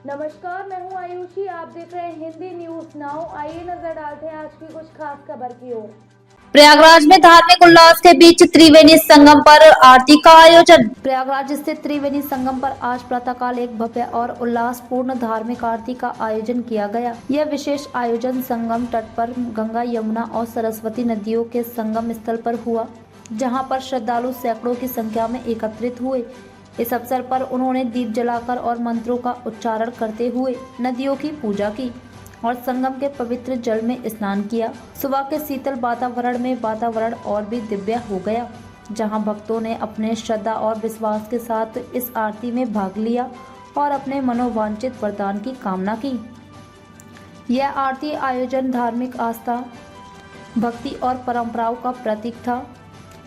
नमस्कार, मैं हूं आयुषी। आप देख रहे हैं हिंदी न्यूज नाउ। आइए नजर डालते हैं आज की कुछ खास खबर की ओर। प्रयागराज में धार्मिक उल्लास के बीच त्रिवेणी संगम पर आरती का आयोजन। प्रयागराज स्थित त्रिवेणी संगम पर आज प्रातःकाल एक भव्य और उल्लासपूर्ण धार्मिक आरती का आयोजन किया गया। यह विशेष आयोजन संगम तट पर गंगा, यमुना और सरस्वती नदियों के संगम स्थल पर हुआ, जहां पर श्रद्धालु सैकड़ों की संख्या में एकत्रित हुए। इस अवसर पर उन्होंने दीप जलाकर और मंत्रों का उच्चारण करते हुए नदियों की पूजा की और संगम के पवित्र जल में स्नान किया। सुबह के शीतल वातावरण में वातावरण और भी दिव्य हो गया, जहां भक्तों ने अपने श्रद्धा और विश्वास के साथ इस आरती में भाग लिया और अपने मनोवांछित वरदान की कामना की। यह आरती आयोजन धार्मिक आस्था, भक्ति और परंपराओं का प्रतीक था।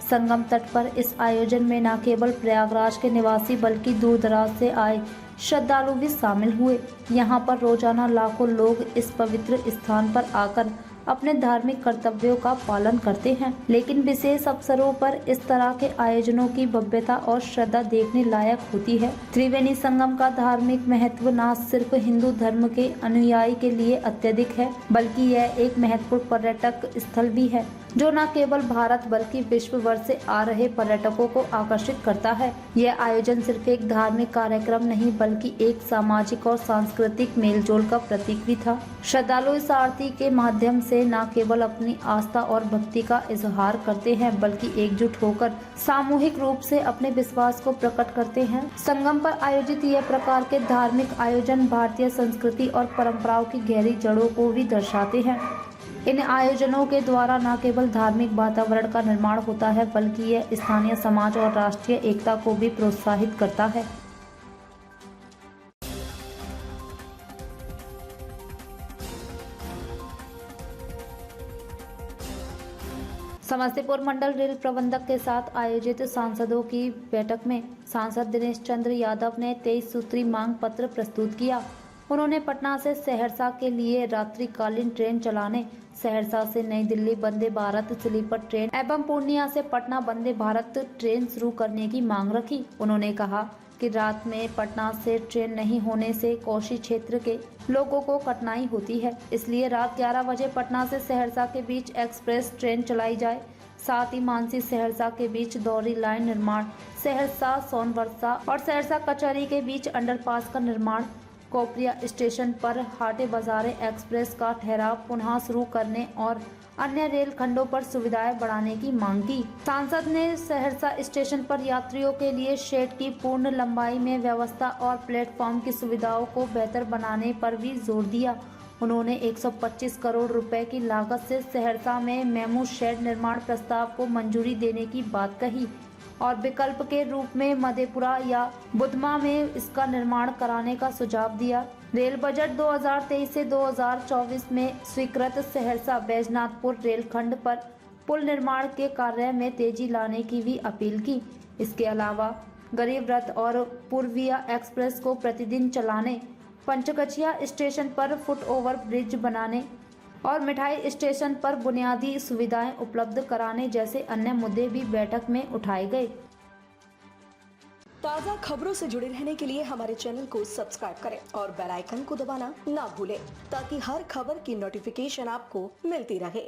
संगम तट पर इस आयोजन में न केवल प्रयागराज के निवासी बल्कि दूर दराज से आए श्रद्धालु भी शामिल हुए। यहाँ पर रोजाना लाखों लोग इस पवित्र स्थान पर आकर अपने धार्मिक कर्तव्यों का पालन करते हैं, लेकिन विशेष अवसरों पर इस तरह के आयोजनों की भव्यता और श्रद्धा देखने लायक होती है। त्रिवेणी संगम का धार्मिक महत्व न सिर्फ हिंदू धर्म के अनुयायी के लिए अत्यधिक है, बल्कि यह एक महत्वपूर्ण पर्यटक स्थल भी है, जो न केवल भारत बल्कि विश्व भर से आ रहे पर्यटकों को आकर्षित करता है। यह आयोजन सिर्फ एक धार्मिक कार्यक्रम नहीं, बल्कि एक सामाजिक और सांस्कृतिक मेलजोल का प्रतीक भी था। श्रद्धालु इस आरती के माध्यम से न केवल अपनी आस्था और भक्ति का इजहार करते हैं, बल्कि एकजुट होकर सामूहिक रूप से अपने विश्वास को प्रकट करते हैं। संगम पर आयोजित यह प्रकार के धार्मिक आयोजन भारतीय संस्कृति और परंपराओं की गहरी जड़ों को भी दर्शाते हैं। इन आयोजनों के द्वारा न केवल धार्मिक वातावरण का निर्माण होता है, बल्कि यह स्थानीय समाज और राष्ट्रीय एकता को भी प्रोत्साहित करता है। समस्तीपुर मंडल रेल प्रबंधक के साथ आयोजित सांसदों की बैठक में सांसद दिनेश चंद्र यादव ने 23 सूत्री मांग पत्र प्रस्तुत किया। उन्होंने पटना से सहरसा के लिए रात्रिकालीन ट्रेन चलाने, सहरसा से नई दिल्ली वंदे भारत स्लीपर ट्रेन एवं पूर्णिया से पटना वंदे भारत ट्रेन शुरू करने की मांग रखी। उन्होंने कहा कि रात में पटना से ट्रेन नहीं होने से कोसी क्षेत्र के लोगों को कठिनाई होती है, इसलिए रात 11 बजे पटना से सहरसा के बीच एक्सप्रेस ट्रेन चलाई जाए। साथ ही मानसी सहरसा के बीच दोहरी लाइन निर्माण, सहरसा सोनवर्षा और सहरसा कचहरी के बीच अंडरपास का निर्माण, कोपरिया स्टेशन पर हाटे बाजारे एक्सप्रेस का ठहराव पुनः शुरू करने और अन्य रेल खंडों पर सुविधाएं बढ़ाने की मांग की। सांसद ने सहरसा स्टेशन पर यात्रियों के लिए शेड की पूर्ण लंबाई में व्यवस्था और प्लेटफॉर्म की सुविधाओं को बेहतर बनाने पर भी जोर दिया। उन्होंने 125 करोड़ रुपए की लागत से सहरसा में मेमू शेड निर्माण प्रस्ताव को मंजूरी देने की बात कही और विकल्प के रूप में मधेपुरा या बुधमा में इसका निर्माण कराने का सुझाव दिया। रेल बजट 2023 से 2024 में स्वीकृत सहरसा बैजनाथपुर रेलखंड पर पुल निर्माण के कार्य में तेजी लाने की भी अपील की। इसके अलावा गरीब रथ और पूर्विया एक्सप्रेस को प्रतिदिन चलाने, पंचकचिया स्टेशन पर फुट ओवर ब्रिज बनाने और मिठाई स्टेशन पर बुनियादी सुविधाएं उपलब्ध कराने जैसे अन्य मुद्दे भी बैठक में उठाए गए। ताज़ा खबरों से जुड़े रहने के लिए हमारे चैनल को सब्सक्राइब करें और बेल आइकन को दबाना ना भूलें, ताकि हर खबर की नोटिफिकेशन आपको मिलती रहे।